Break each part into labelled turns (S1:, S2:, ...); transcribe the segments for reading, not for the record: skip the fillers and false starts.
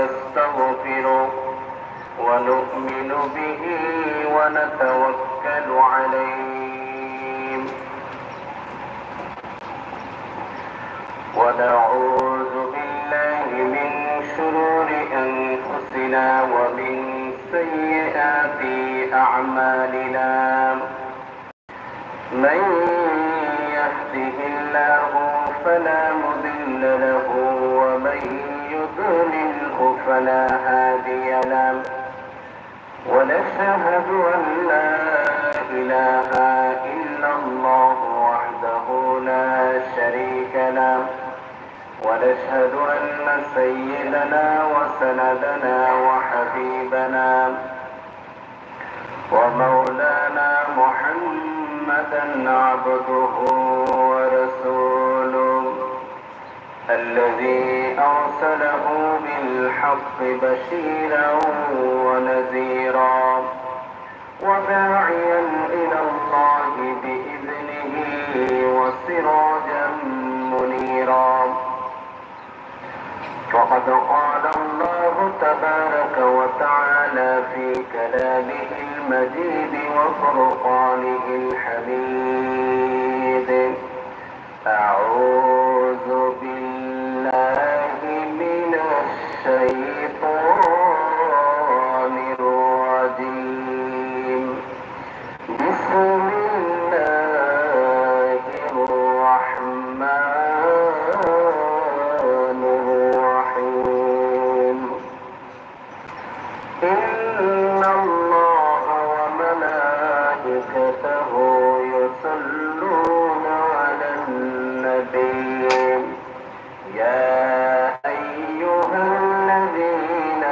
S1: ونستغفره ونؤمن به ونتوكل عليه ونعوذ بالله من شرور أنفسنا ومن سيئات أعمالنا من يهده الله فلا مضل له ومن يضلله فلا هادي له ونشهد أن لا إله إلا الله وحده لا شريك له ونشهد أن سيدنا وسندنا وحبيبنا ومولانا محمدا عبده ورسوله الذي أرسله بالحق بشيرا ونذيرا وداعيا إلى الله بإذنه وسراجا منيرا وقد قال الله تبارك وتعالى في كلامه المجيد وفرقانه الحميد أعوذ بالله من الشيطان الرجيم بسم الله الرحمن الرحيم إن الله وملائكته يصلون على النبي يا أيها الذين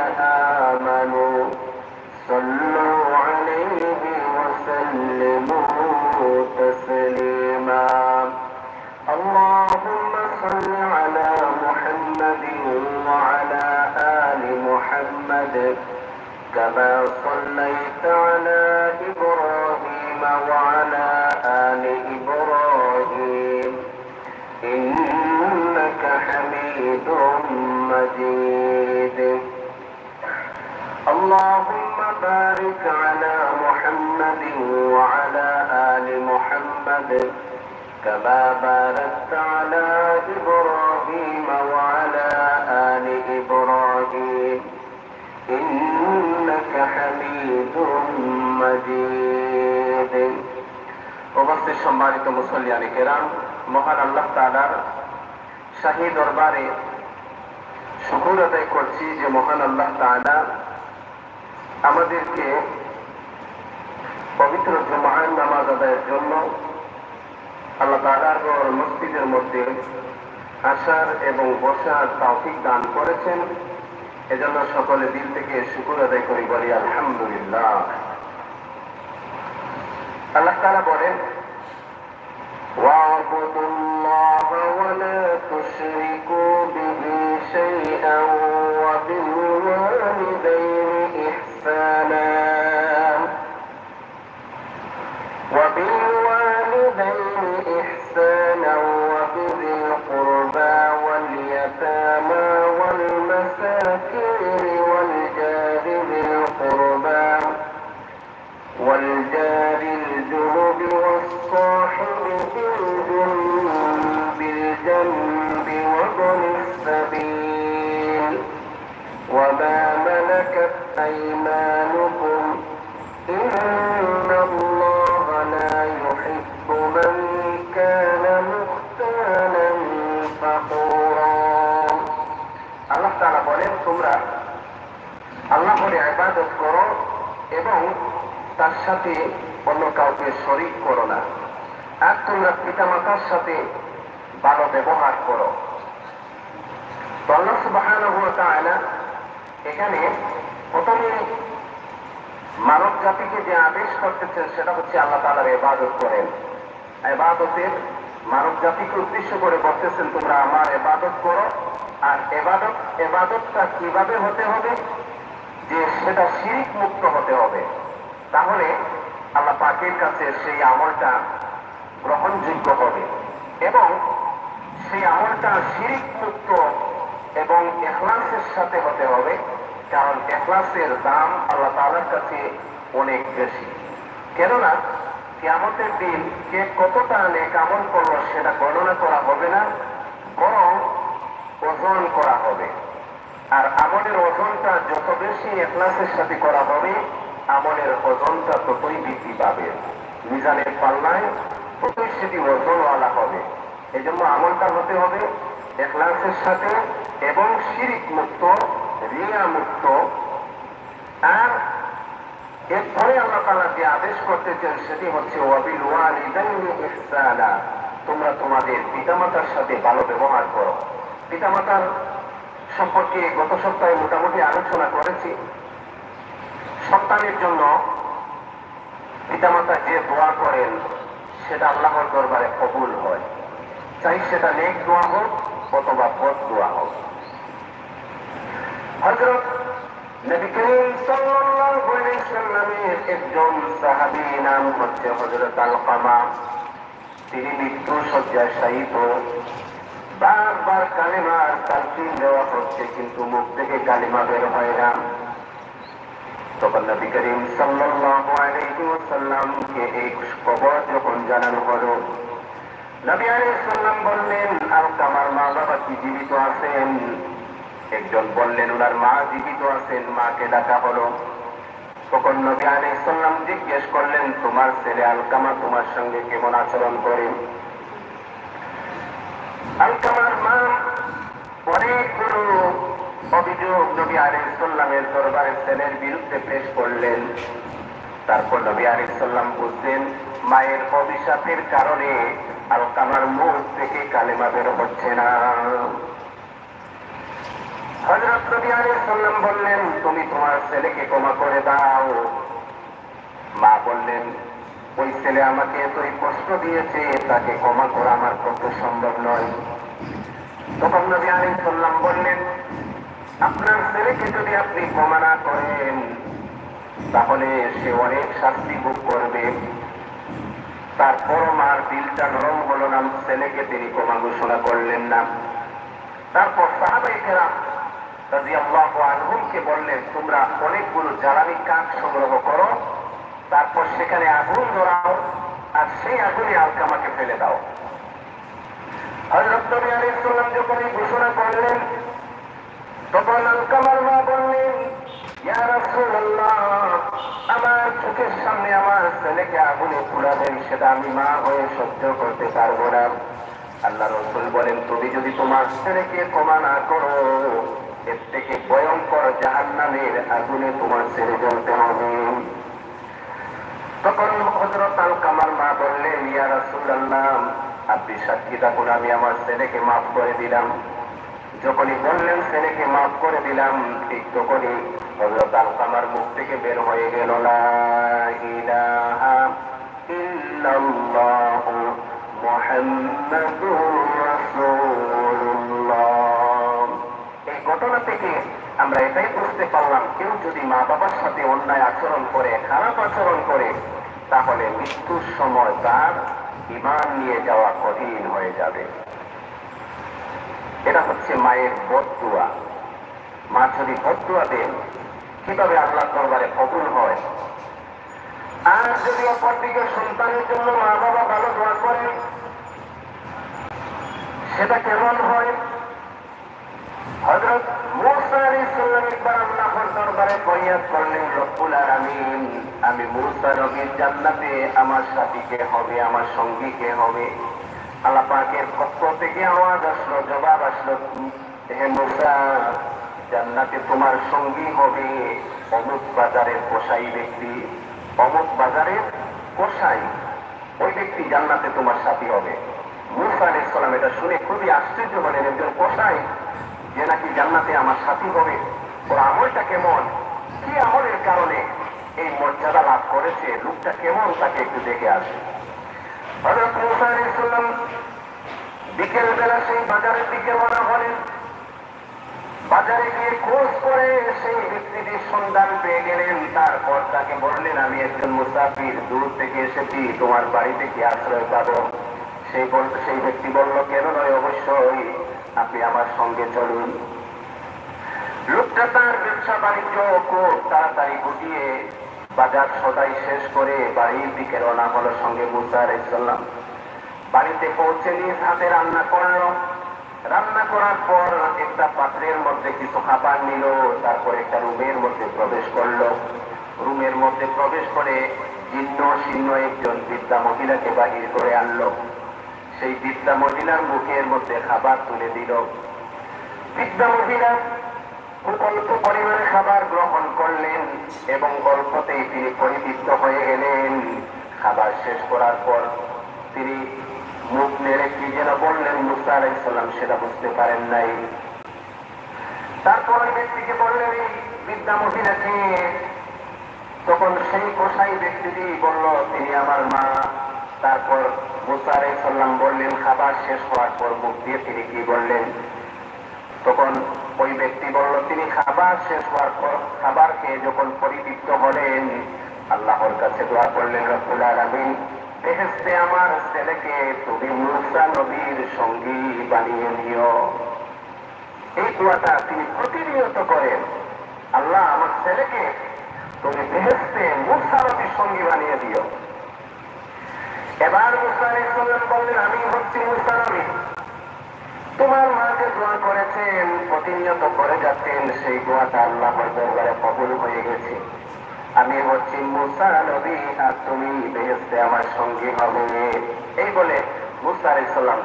S1: آمنوا صلوا عليه وسلموا تسليما اللهم صل على محمد وعلى آل محمد كما صليت على إبراهيم وعلى آل إبراهيم إنك حميد مجيد اللهم بارك على محمد وعلى آل محمد كما باركت على إبراهيم وعلى آل إبراهيم إنك حميد مجيد উপস্থিত সম্মানিত মুসল্লিয়ান কিরাম, মহান আল্লাহ তাআলার শাহী দরবারে শুকর আদায় করছি যে মহান আল্লাহ তাআলা আমাদেরকে পবিত্র জুমার নামাজ আদায়ের জন্য আল্লাহ তাআলার মসজিদের মধ্যে আসার এবং বসার তৌফিক দান করেছেন। এজন্য সকলে দিল থেকে শুকর আদায় করি, বলি আলহামদুলিল্লাহ। আল্লাহ তাআলা বলেন ওয়া'বুদুল্লাহ ওয়া লা তুশরিকু বিহি শাইআন ওয়া বিল ওয়ালিদাইনি ইহসানা وبذي القربى واليتامى والمساكين والجار ذي القربى والجار الجنب والصاحب بالجنب وابن السبيل وما ملكت أيمانكم إن الله لا يحب من كان مختالا فخورا। আল্লাহ তাআলা বলেন, তোমরা আল্লাহর ইবাদত করো এবং তার সাথে অন্য কাউকে শরীক করো না, আর তোমরা পিতামাতার সাথে ভালো ব্যবহার করো। তো আল্লাহ সুবহানাহু ওয়া তাআলা এখানে প্রথমে মানব জাতিকে যে আদেশ করতেছেন সেটা হচ্ছে আল্লাহ তাআলার ইবাদত করেন। ইবাদতের মানব জাতিকে উদ্দেশ্য করে বলতেছেন, তোমরা আমার ইবাদত করো। আর ইবাদতটা কিভাবে হতে হবে, যে সেটা শিরক মুক্ত হতে হবে, তাহলে আল্লাহ পাকের কাছে সেই আমলটা গ্রহণযোগ্য হবে। এবং সেই আমলটা শিরক মুক্ত এবং ইখলাসের সাথে হতে হবে, কারণ ইখলাসের দাম আল্লাহ তাআলার কাছে অনেক বেশি। কেননা কিয়ামতের দিন কে কতটা নেক আমল করলো সেটা গণনা করা হবে না, বরং ওজন করা হবে। আর আমলের ওজনটা যত বেশি ইখলাসের সাথে করা হবে, আমলের ওজনটা ততই বৃদ্ধি পাবে। মিজানের পাল্লায় ততই সেটি ওজনওয়ালা হবে। এই জন্য আমলটা হতে হবে ইখলাসের সাথে এবং শিরক মুক্ত, রিয়া মুক্ত। আর এরপরে আল্লাহ তাআলা যে আদেশ করতেছেন সেটি হচ্ছে ওয়াবিল ওয়ালিদাইনি ইহসানা, তোমরা তোমাদের পিতামাতার সাথে ভালো ব্যবহার করো। পিতামাতার সম্পর্কে গত সপ্তাহে মোটামুটি আলোচনা করেছি। সন্তানের জন্য পিতামাতা যে দোয়া করেন সেটা আল্লাহর দরবারে কবুল হয়, চাই সেটা নেক দোয়া হোক অথবা বদ দোয়া হোক। হযরত নবী করিম সাল্লাল্লাহু আলাইহি সাল্লামের একজন সাহাবী নাম হচ্ছে হযরত আলকামা। তিনি মৃত্যু শয্যায় শায়িত, বারবার কালিমার তালকিন দেওয়া হচ্ছে কিন্তু মুখ থেকে কালিমা বের হয় না। তখন নবী করিম সাল্লাল্লাহু আলাইহি ওয়াসাল্লামকে এই খবর যখন জানানো হলো, নবী আলাইহিস সালাম বললেন, আলকামার মা বাবা কি জীবিত আছেন? একজন বললেন ওনার মা জীবিত আছেন, মাকে ডাকা হলো। তখন নবী আলাইহিস সালাম জিজ্ঞেস করলেন, তোমার ছেলে আলকামা তোমার সঙ্গে কেমন আচরণ করে? আলকামার মা অনেকগুলো অভিযোগ নবী আলাইহিস সালামের দরবারে ছেলের বিরুদ্ধে পেশ করলেন। তারপর নবী আলাইহিস সালাম বুঝলেন মায়ের অভিশাপের কারণে আলকামার মুখ থেকে কালেমা বের হচ্ছে না। হযরত নবী আলাইহিস সালাম বললেন, তুমি তোমার ছেলেকে ক্ষমা করে দাও। মা বললেন, ওই ছেলে আমাকে এতই কষ্ট দিয়েছে, তাকে ক্ষমা করা আমার পক্ষে সম্ভব নয়। তখন নবী আলাইহিস সালাম বললেন, আপনার ছেলেকে যদি আপনি ক্ষমা না করেন তাহলে সে অনেক শাস্তি ভোগ করবে। তারপর মার দিলটা নরম হলো না, ছেলেকে তিনি ক্ষমা ঘোষণা করলেন না। তারপর সাহাবায়ে কেরাম রাদিয়াল্লাহু আনহুমকে বললেন, তোমরা অনেকগুলো জ্বালানি কাঠ সংগ্রহ করো, তারপর সেখানে আগুন ধরাও আর সেই আগুনে আলকামাকে ফেলে দাও। হযরত নবী আলাইহিস সালাম যখন এই ঘোষণা করলেন, তখন আলকামার মা বললেন, ইয়া রাসূলুল্লাহ, আমার চোখের সামনে আমার ছেলেকে আগুনে পুড়াবেন, সেটা আমি মা হয়ে সহ্য করতে পারবো না। আল্লাহ রাসূল বলেন, তুমি যদি তোমার ছেলেকে ক্ষমা না করো, এর থেকে ভয়ঙ্কর জাহান্নামের আগুনে তোমার ছেলে জ্বলতে হবে। তখন হযরত আলকামার মা বললেন, ইয়া রাসূলুল্লাহ, আপনি সাক্ষী থাকুন, আমি আমার ছেলেকে মাফ করে দিলাম। যখনই বললেন ছেলেকে মাফ করে দিলাম, ঠিক তখনই হযরত আলকামার মুখ থেকে বের হয়ে গেল, লা ইলাহা ইল্লাল্লাহু মুহাম্মাদুর রাসূলুল্লাহ। এই ঘটনা থেকে আমরা এটাই বুঝতে পারলাম, কেউ যদি মা বাবার সাথে অন্যায় আচরণ করে, খারাপ আচরণ করে, তাহলে মৃত্যুর সময় তার ঈমান নিয়ে যাওয়া কঠিন হয়ে যাবে। এটা হচ্ছে মায়ের বদদুয়া। মা যদি বদদুয়া দেন, কিভাবে আল্লাহর দরবারে কবুল হয়। আর যদি অপরদিকে সন্তানের জন্য মা বাবা ভালো দোয়া করেন, সেটা কেমন হয়? হযরত মূসা আলাইহিস সালাম একবার আল্লাহর দরবারে ফরিয়াদ করলেন, রব্বুল আলামিন, আমি মূসা নবীর জান্নাতে আমার সাথী কে হবে, আমার সঙ্গী কে হবে? আল্লাহ পাকের পক্ষ থেকে আওয়াজ আসলো, জবাব আসলো, হে মূসা, জান্নাতে তোমার সঙ্গী হবে অমুক বাজারের কসাই ব্যক্তি, অমুক বাজারের কসাই, ওই ব্যক্তি জান্নাতে তোমার সাথী হবে। মূসা আলাইহিস সালাম এটা শুনে খুবই আশ্চর্য হলেন, একজন কসাই যে নাকি জান্নাতে আমার সাথী হবে, ওর আমলটা কেমন, কি আমলের কারণে এই মর্যাদা লাভ করেছে, লোকটা কেমন, তাকে একটু দেখে আসে। হযরত মূসা আলাইহিস সালাম বিকেল বেলা সেই বাজারের দিকে রওনা হলেন। বাজারে গিয়ে খোঁজ করে সেই ব্যক্তিটির সন্ধান পেয়ে গেলেন। তারপর তাকে বললেন, আমি একজন মুসাফির, দূর থেকে এসেছি, তোমার বাড়িতে কি আশ্রয় পাবো? সেই ব্যক্তি বলল, কেন নয়, অবশ্যই, আপনি আমার সঙ্গে চলুন। লোকটা তার ব্যবসা বাণিজ্য খুব তাড়াতাড়ি গুটিয়ে বাজার সদাই শেষ করে বাড়ির দিকে রওনা হলো সঙ্গে মুসা আলাইহিস সালাম। বাড়িতে পৌঁছে নিজ হাতে রান্না করলো। রান্না করার পর একটা পাত্রের মধ্যে কিছু খাবার নিল, তারপর একটা রুমের মধ্যে প্রবেশ করলো। রুমের মধ্যে প্রবেশ করে জীর্ণ শীর্ণ একজন বৃদ্ধা মহিলাকে বাহির করে আনলো। সেই বৃদ্ধা মহিলার মুখের মধ্যে খাবার তুলে দিল। বৃদ্ধা মহিলা খুব অল্প পরিমাণে খাবার গ্রহণ করলেন এবং অল্পতেই তিনি পরিতৃপ্ত হয়ে গেলেন। খাবার শেষ করার পর তিনি মুখ নেড়ে কি যেন বললেন, মুসা আলাইহিস সালাম সেটা বুঝতে পারেন নাই। তারপর ব্যক্তিকে বললেন, এই বৃদ্ধা মহিলাকে। তখন সেই কসাই ব্যক্তিটি বলল, তিনি আমার মা। তারপর মুসা আলাইহিস সালাম বললেন, খাবার শেষ হওয়ার পর মুখ দিয়ে তিনি কি বললেন? তখন ওই ব্যক্তি বলল, তিনি খাবার শেষ হওয়ার পর খাবার খেয়ে যখন পরিতৃপ্ত হলেন, আল্লাহর কাছে দোয়া করলেন, রব্বুল আলামিন, বেহেশতে আমার ছেলেকে তুমি মুসা নবীর সঙ্গী বানিয়ে নিও। এই দোয়াটা তিনি প্রতিনিয়ত করেন, আল্লাহ আমার ছেলেকে তুমি বেহেশতে মুসা নবীর সঙ্গী বানিয়ে দিও। এবার মুসা আলাইহিস সালাম বললেন, আমি হচ্ছি মুসা নবী। তোমার মা যে দোয়া করেছেন, প্রতিনিয়ত করে যাচ্ছেন, সেই দোয়াটা আল্লাহর দরবারে কবুল হয়ে গেছে। আমি হচ্ছি মুসা নবী, আর তুমি বেহেশতে আমার সঙ্গী হবে। এই বলে মুসা আলাইহিস সালাম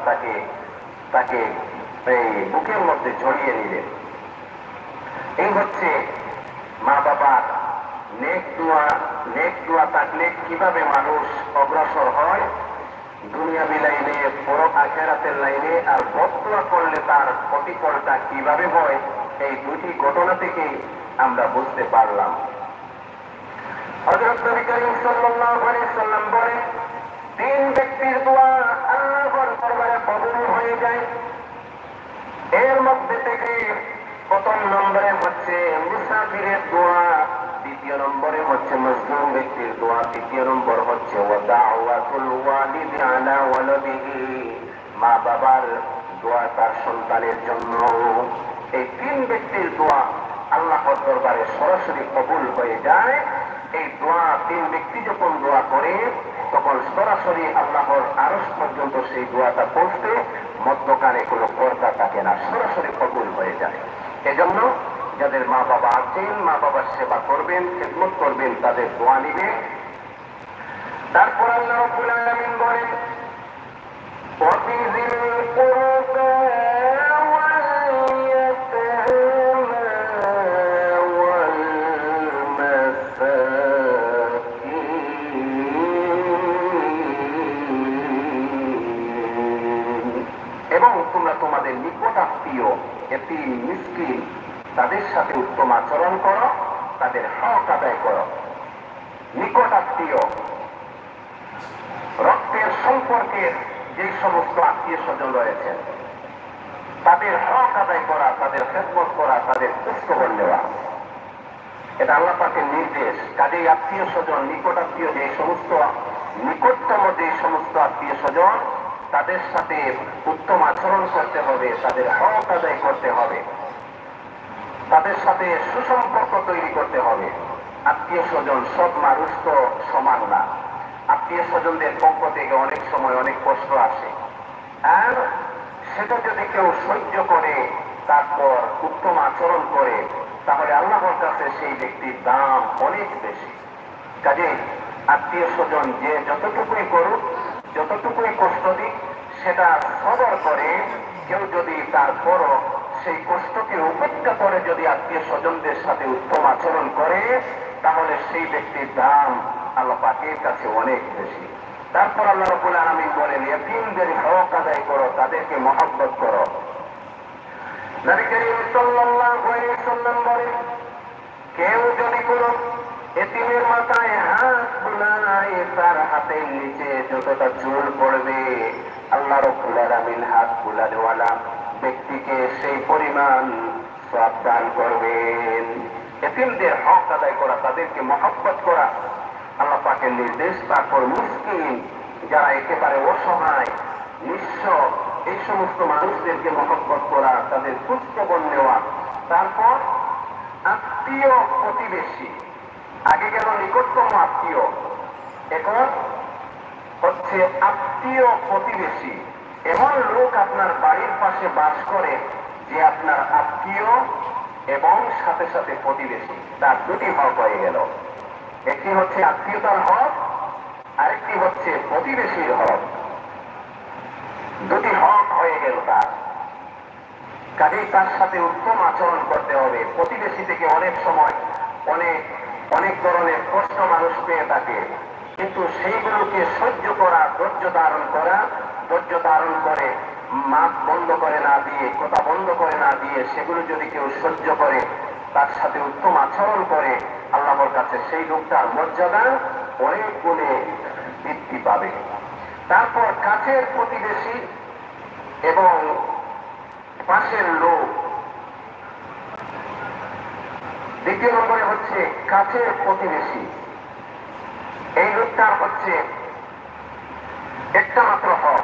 S1: তাকে এই বুকের মধ্যে জড়িয়ে নিলেন। এই হচ্ছে মা বাবার নেক দোয়া থাকলে কিভাবে মানুষ অগ্রসর হয় দুনিয়াবী লাইনে, পর আখিরাতের লাইনে, আর বদদোয়া করলে তার প্রতিফলটা কিভাবে হয়, এই দুটি ঘটনা থেকে আমরা বুঝতে পারলাম। হযরত নবী করিম সাল্লাল্লাহু আলাইহি সাল্লাম বলেন, তিন ব্যক্তির দোয়া আল্লাহর দরবারে কবুল হয়ে যায়। এর মধ্যে থেকে প্রথম নম্বরে হচ্ছে মুসাফিরের দোয়া, দ্বিতীয় নম্বরে হচ্ছে মজলুম ব্যক্তির দোয়া, তৃতীয় নম্বর হচ্ছে ওয়াদাওয়াতুল ওয়ালিদি আলা ওয়ালাদিহি, মা বাবার দোয়া তার সন্তানের জন্য। এই তিন ব্যক্তির দোয়া আল্লাহর দরবারে সরাসরি কবুল হয়ে যায়। এই দোয়া তিন ব্যক্তি যখন দোয়া করে, তখন সরাসরি আল্লাহর আরশ পর্যন্ত সেই দোয়াটা পৌঁছতে মধ্যখানে কোনো পর্দা থাকে না, সরাসরি কবুল হয়ে যায়। এজন্য যাদের মা বাবা আছেন, মা বাবার সেবা করবেন, খেদমত করবেন, তাদের দোয়া নিবে। তারপর আল্লাহ রাব্বুল আলামিন বলেন, ওয়াবিযিল কুরবা ওয়াল ইয়াতামা ওয়াল মাসাকিন, এবং তোমরা তোমাদের নিকটাত্মীয় এতিম মিসকিন তাদের সাথে উত্তম আচরণ করো, তাদের হক আদায় করো। নিকটাত্মীয় রক্তের সম্পর্কের যে সমস্ত আত্মীয় স্বজন রয়েছেন, তাদের হক আদায় করা, তাদের খেদমত করা, তাদের খোঁজখবর নেওয়া, এটা আল্লাহ পাকের নির্দেশ। কাজেই আত্মীয় স্বজন, নিকটাত্মীয় যে সমস্ত নিকটতম যে সমস্ত আত্মীয় স্বজন, তাদের সাথে উত্তম আচরণ করতে হবে, তাদের হক আদায় করতে হবে, তাদের সাথে সুসম্পর্ক তৈরি করতে হবে। আত্মীয় স্বজন সব মানুষ তো সমান না। আত্মীয় স্বজনদের পক্ষ থেকে অনেক সময় অনেক কষ্ট আসে, আর সেটা যদি কেউ সহ্য করে তারপর উত্তম আচরণ করে, তাহলে আল্লাহর কাছে সেই ব্যক্তির দাম অনেক বেশি। কাজে আত্মীয় স্বজন যে যতটুকুই করুক, যতটুকুই কষ্ট দিক, সেটা সবর করে কেউ যদি তারপরও সেই কষ্টকে উপেক্ষা করে যদি আত্মীয় স্বজনদের সাথে উত্তম আচরণ করে, তাহলে সেই ব্যক্তির দাম আল্লাহ পাকের কাছে অনেক বেশি। তারপর আল্লাহ রাব্বুল আলামিন বলেন, ইতিমদের হক আদায় করো, তাদেরকে মহব্বত করো। নবী করিম সাল্লাল্লাহু আলাইহি সাল্লাম বলেন, কেউ যদি কোনো এতিমের মাথায় হাত বুলায়, তার হাতের নিচে যতটা চুল পড়বে, আল্লাহ রাব্বুল আলামিন হাত বুলানেওয়ালা ব্যক্তিকে সেই পরিমাণ সওয়াব দান করবেন। এতিমদের হক আদায় করা, তাদেরকে মহব্বত করা আল্লাহ পাকের নির্দেশ। তারপর মিসকিন, যারা একেবারে অসহায়, নিঃস্ব, এই সমস্ত মানুষদেরকে মহব্বত করা, তাদের খোঁজখবর নেওয়া। তারপর আত্মীয় প্রতিবেশী। আগে গেল নিকটতম আত্মীয়, এখন হচ্ছে আত্মীয় প্রতিবেশী। এমন লোক আপনার বাড়ির পাশে বাস করে যে আপনার আত্মীয় এবং সাথে সাথে প্রতিবেশী। তার দুটি হক হয়ে গেল, একটি হচ্ছে আত্মীয়তার হক, আরেকটি হচ্ছে প্রতিবেশীর হক। দুটি হক হয়ে গেল তার। কাজেই তার সাথে উত্তম আচরণ করতে হবে। প্রতিবেশী থেকে অনেক সময় অনেক ধরনের কষ্ট মানুষ পেয়ে থাকে, কিন্তু সেইগুলোকে সহ্য করা, ধৈর্য ধারণ করে মাত বন্ধ করে না দিয়ে, কথা বন্ধ করে না দিয়ে সেগুলো যদি কেউ সহ্য করে, তার সাথে উত্তম আচরণ করে, আল্লাহর কাছে সেই লোকটার মর্যাদা অনেক গুণে বৃদ্ধি পাবে। তারপর কাছের প্রতিবেশী এবং পাশের লোক। দ্বিতীয় নম্বরে হচ্ছে কাছের প্রতিবেশী। এই লোকটার হচ্ছে একটা মাত্র হক,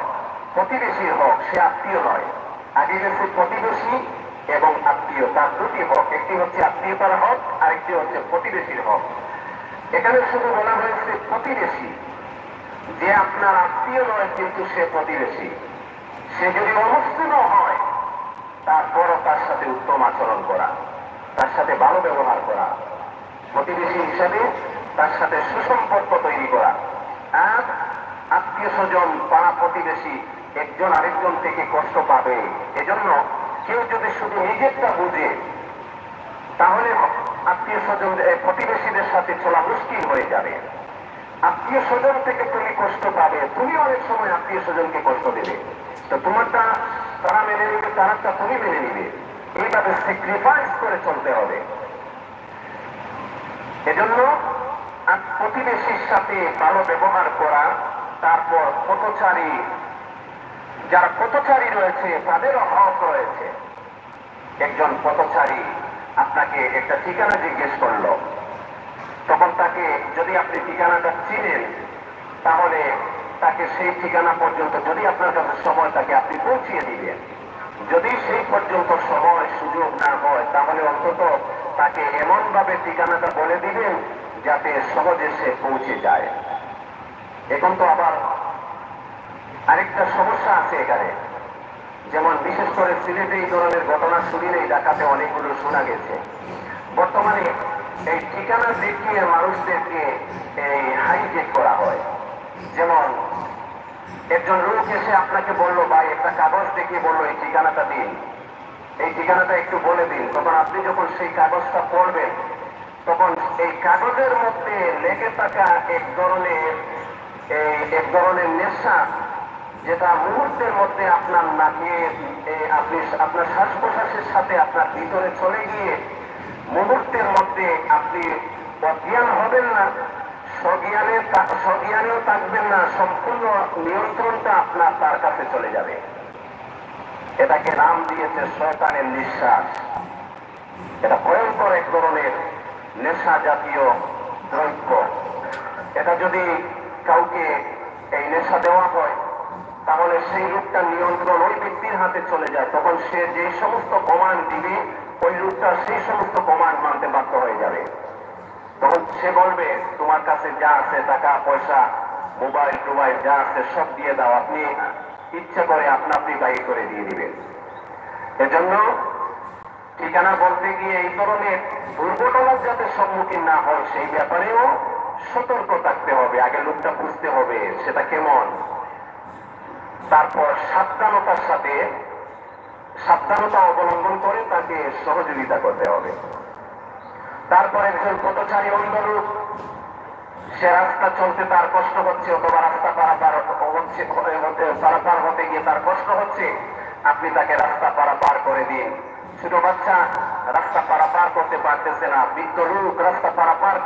S1: প্রতিবেশীর হক, সে আত্মীয় নয়। আগে গেছে প্রতিবেশী এবং আত্মীয়, তার দুটি হক, একটি হচ্ছে আত্মীয়তার হক, আরেকটি হচ্ছে প্রতিবেশীর হক। এখানে শুধু বলা হয়েছে প্রতিবেশী, যে আপনার আত্মীয় নয় কিন্তু সে প্রতিবেশী। সে যদি অমুসলিম হয়, তারপরও তার সাথে উত্তম আচরণ করা, তার সাথে ভালো ব্যবহার করা, প্রতিবেশী হিসাবে তার সাথে সুসম্পর্ক তৈরি করা। আর আত্মীয় স্বজন, পাড়া প্রতিবেশী একজন আরেকজন থেকে কষ্ট পাবে। এজন্য কেউ যদি শুধু নিজেরটা বুঝে, তাহলে আত্মীয় স্বজন প্রতিবেশীদের সাথে চলা মুশকিল হয়ে যাবে। আত্মীয় স্বজন থেকে তুমি কষ্ট পাবে, তুমি অনেক সময় আত্মীয় স্বজনকে কষ্ট দেবে, তো তোমারটা তারা মেনে নিবে, তারাটা তুমি মেনে নিবে। এইভাবে স্যাক্রিফাইস করে চলতে হবে। এজন্য প্রতিবেশীর সাথে ভালো ব্যবহার করা। তারপর পথচারী, যারা পথচারী রয়েছে তাদেরও হক রয়েছে। একজন পথচারী আপনাকে একটা ঠিকানা জিজ্ঞেস করলো, তখন তাকে যদি আপনি ঠিকানাটা চিনেন, তাহলে তাকে সেই ঠিকানা পর্যন্ত, যদি আপনার কাছে সময় থাকে, আপনি পৌঁছিয়ে দিবেন। যদি সেই পর্যন্ত সময় সুযোগ না হয়, তাহলে অন্তত তাকে এমন ভাবে ঠিকানাটা বলে দিবেন যাতে সহজে সে পৌঁছে যায়। এখন তো আবার আরেকটা সমস্যা আছে এখানে, যেমন বিশেষ করে সিলেটে এই ধরনের ঘটনা শুনিলেই ঢাকাতে অনেকগুলো শোনা গেছে। বর্তমানে এই ঠিকানা দেখিয়ে মানুষদেরকে এই হাইজেক করা হয়। যেমন একজন লোক এসে আপনাকে বললো, ভাই একটা কাগজ দেখিয়ে বললো এই ঠিকানাটা দিন, এই ঠিকানাটা একটু বলে দিন। তখন আপনি যখন সেই কাগজটা পড়বেন, তখন এই কাগজের মধ্যে লেগে থাকা এক ধরনের নেশা, যেটা মুহূর্তের মধ্যে আপনার নাকে, আপনার শ্বাস প্রশ্বাসের সাথে আপনার ভিতরে চলে গিয়ে মুহূর্তের মধ্যে আপনি অজ্ঞান হবেন না, স্বজ্ঞানেও থাকবেন না, সম্পূর্ণ নিয়ন্ত্রণটা আপনার তার কাছে চলে যাবে। এটাকে নাম দিয়েছে শয়তানের নিঃশ্বাস। এটা ভয়ঙ্কর এক ধরনের নেশা জাতীয় দ্রব্য। এটা যদি কাউকে এই নেশা দেওয়া হয়, তাহলে সেই লোকটার নিয়ন্ত্রণ ওই ব্যক্তির হাতে চলে যায়। তখন সে যে সমস্ত কমান্ড দিবে, ওই লোকটা সেই সমস্ত কমান্ড মানতে বাধ্য হয়ে যাবে। তখন সে বলবে, তোমার কাছে যা আছে, টাকা পয়সা, মোবাইল টোবাইল যা আছে সব দিয়ে দাও, আপনি ইচ্ছা করে আপনি বাইর করে দিয়ে দিবেন। এজন্য ঠিকানা বলতে গিয়ে এই ধরনের দুর্ঘটনার যাতে সম্মুখীন না হয়, সেই ব্যাপারেও সতর্ক থাকতে হবে। আগে লোকটা বুঝতে হবে সেটা কেমন, তারপর সাবধানতা অবলম্বন করে তাকে সহযোগিতা করতে হবে। তারপর একজন পথচারী অন্ধ লোক, সে রাস্তা চলতে তার কষ্ট হচ্ছে, অথবা রাস্তা পারাপার হতে গিয়ে তার কষ্ট হচ্ছে, আপনি তাকে রাস্তা পারাপার করে দিন। ছোট বাচ্চা রাস্তা পারাপার করতে পারতেছে না, বৃদ্ধ লোক রাস্তা পারাপার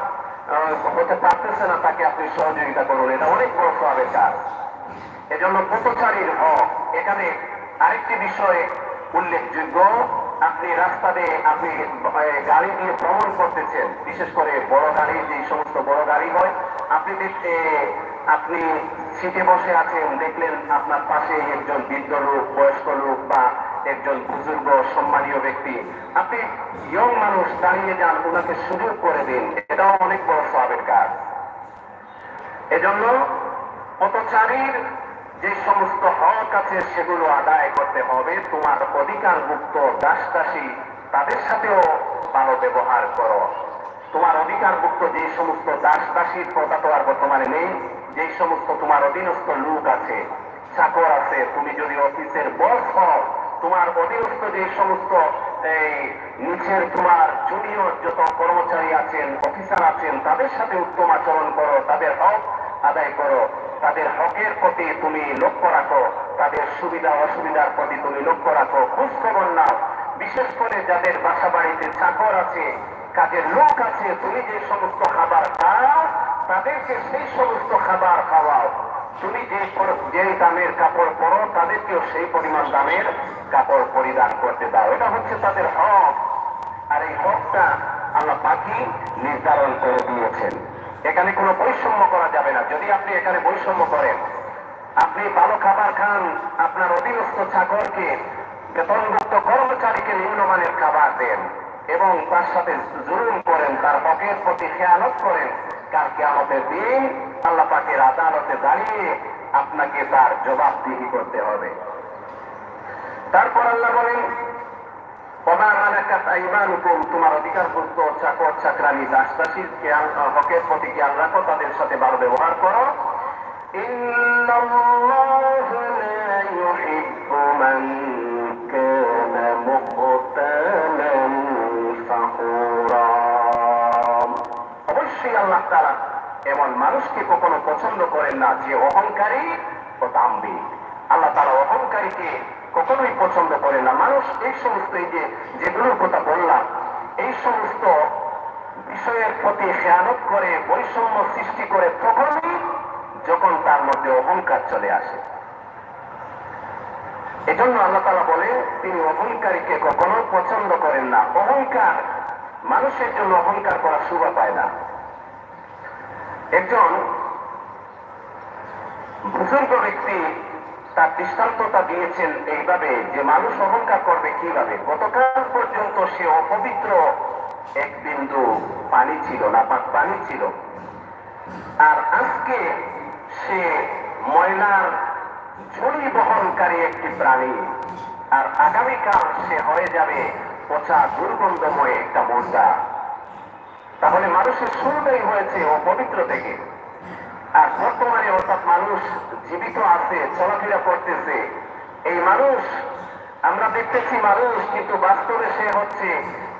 S1: হতে পারতেছে না, তাকে আপনি সহযোগিতা করুন। এটা অনেক বড় সওয়াবের কাজ। এজন্য পথচারীর হক। এখানে আরেকটি বিষয় উল্লেখযোগ্য, আপনি রাস্তা দিয়ে আপনি গাড়ি দিয়ে ভ্রমণ করতেছেন, বিশেষ করে বড় গাড়ি, যে সমস্ত বড় গাড়ি হয়, আপনি সিটে বসে আছেন, দেখলেন আপনার পাশে একজন বৃদ্ধ লোক, বয়স্ক লোক বা একজন বুজুর্গ সম্মানীয় ব্যক্তি, আপনি ইয়ং মানুষ দাঁড়িয়ে যান, ওনাকে সুযোগ করে দিন, এটাও অনেক বড় সওয়াবের কাজ। এজন্য পথচারীর যে সমস্ত হক আছে সেগুলো আদায় করতে হবে। তোমার অধিকারভুক্ত দাস-দাসী তাদের সাথেও ভালো ব্যবহার করো। তোমার অধিকারভুক্ত যে সমস্ত দাস-দাসীর কথা তো আর বর্তমানে নেই, যে সমস্ত তোমার অধীনস্থ লোক আছে, চাকর আছে, তুমি যদি অফিসের বস হও, তোমার অধীনস্থ যে সমস্ত নিচের তোমার জুনিয়র যত কর্মচারী আছেন, অফিসার আছেন, তাদের সাথে উত্তম আচরণ করো, তাদের হক আদায় করো, তাদের হকের প্রতি তুমি লক্ষ্য রাখো, তাদের সুবিধা অসুবিধার প্রতি তুমি লক্ষ্য রাখো, খোঁজ খবর নাও। বিশেষ করে যাদের বাসা বাড়িতে চাকর আছে, কাজের লোক আছে, তুমি যে সমস্ত খাবার খাও তাদেরকে সেই সমস্ত খাবার খাওয়াও। তুমি যে দামের কাপড় পরো তাদেরকেও সেই পরিমাণ দামের কাপড় পরিধান করতে দাও। এটা হচ্ছে তাদের হক। আর এই হকটা আল্লাহ পাকই নির্ধারণ করে দিয়েছেন। এখানে কোনো বৈষম্য করা যাবে না। যদি আপনি এখানে বৈষম্য করেন, আপনি ভালো খাবার খান, আপনার অধীনস্থ চাকরকে, বেতনভুক্ত কর্মচারীকে নিম্নমানের খাবার দেন এবং তার সাথে জুলুম করেন, তার হকের প্রতি খেয়ানত করেন, কাল কিয়ামতের দিন আল্লাহ পাকের আদালতে দাঁড়িয়ে আপনাকে তার জবাবদিহি করতে হবে। তারপর আল্লাহ বলেন, তোমার অধিকারভুক্ত চাকর চাকরানি দাস-দাসীর হকের প্রতি খেয়াল রাখো, তাদের সাথে ভালো ব্যবহার করো। অবশ্যই আল্লাহ তাআলা এমন মানুষকে কখনো পছন্দ করেন না যে অহংকারী ও দাম্ভিক। আল্লাহ তাআলা অহংকারীকে কখনোই পছন্দ করে না। মানুষ এই সমস্ত যেগুলোর কথা বললাম, এই সমস্ত বিষয়ের প্রতি খেয়ানত করে, বৈষম্য সৃষ্টি করে তখনই যখন তার মধ্যে অহংকার চলে আসে। এজন্য আল্লাহ তাআলা বলে তিনি অহংকারীকে কখনো পছন্দ করেন না। অহংকার মানুষের জন্য অহংকার করা শোভা পায় না। একজন বুজুর্গ ব্যক্তি তার দৃষ্টান্তটা দিয়েছেন এইভাবে যে মানুষ অহংকার করবে কিভাবে। গতকাল পর্যন্ত সে অপবিত্র এক বিন্দু পানি ছিল, নাপাক পানি ছিল, আর আজকে সে ময়লার ঝুড়ি বহনকারী একটি প্রাণী, আর আগামীকাল সে হয়ে যাবে পচা দুর্গন্ধময় একটা মুর্দা। তাহলে মানুষের শুরুটাই হয়েছে অপবিত্র থেকে। আর বর্তমানে অর্থাৎ মানুষ জীবিত আছে, চলাফেরা করতেছে, এই মানুষ আমরা দেখতেছি মানুষ, কিন্তু বাস্তবে সে হচ্ছে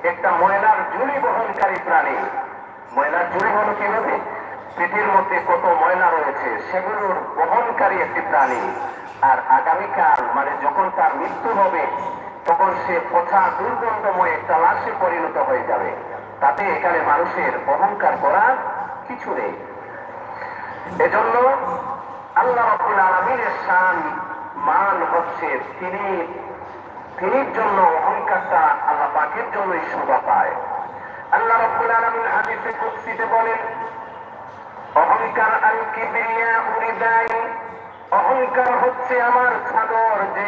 S1: একটা ময়লার ঝুড়ি বহনকারী প্রাণী। ময়লার ঝুড়ি হলো কিভাবে, পেটের মধ্যে কত ময়লা রয়েছে সেগুলোর বহনকারী একটি প্রাণী। আর আগামীকাল মানে যখন তার মৃত্যু হবে তখন সে পচা দুর্গন্ধময় একটা লাশে পরিণত হয়ে যাবে। তাতে এখানে মানুষের অহংকার করার কিছু নেই। এজন্য আল্লাহ রাব্বুল আলামিনের শান মান হচ্ছে তিনির জন্য অহংকারটা আল্লাহ পাকের জন্যই শোভা পায়। আল্লাহ রাব্বুল আলামিন হাদিসে কুদসিতে বলেন, অহংকার আল কিবরিয়া উরিদাই, অহংকার হচ্ছে আমার চাদর। যে